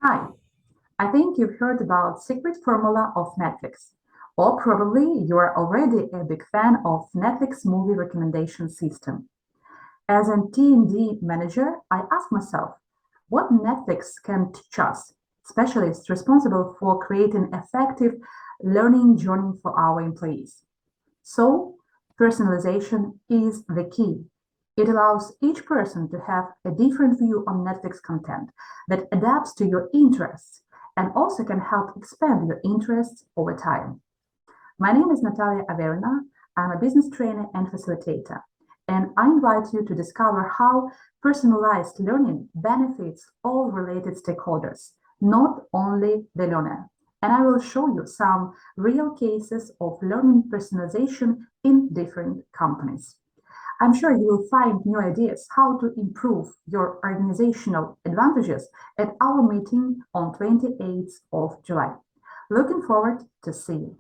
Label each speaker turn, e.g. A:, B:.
A: Hi, I think you've heard about secret formula of Netflix, or probably you are already a big fan of Netflix movie recommendation system. As a T&D manager, I ask myself, what Netflix can teach us, specialists responsible for creating effective learning journey for our employees. So, personalization is the key. It allows each person to have a different view on Netflix content that adapts to your interests and also can help expand your interests over time. My name is Natalia Averina. I'm a business trainer and facilitator, and I invite you to discover how personalized learning benefits all related stakeholders, not only the learner. And I will show you some real cases of learning personalization in different companies. I'm sure you will find new ideas how to improve your organizational advantages at our meeting on 28th of July. Looking forward to see you.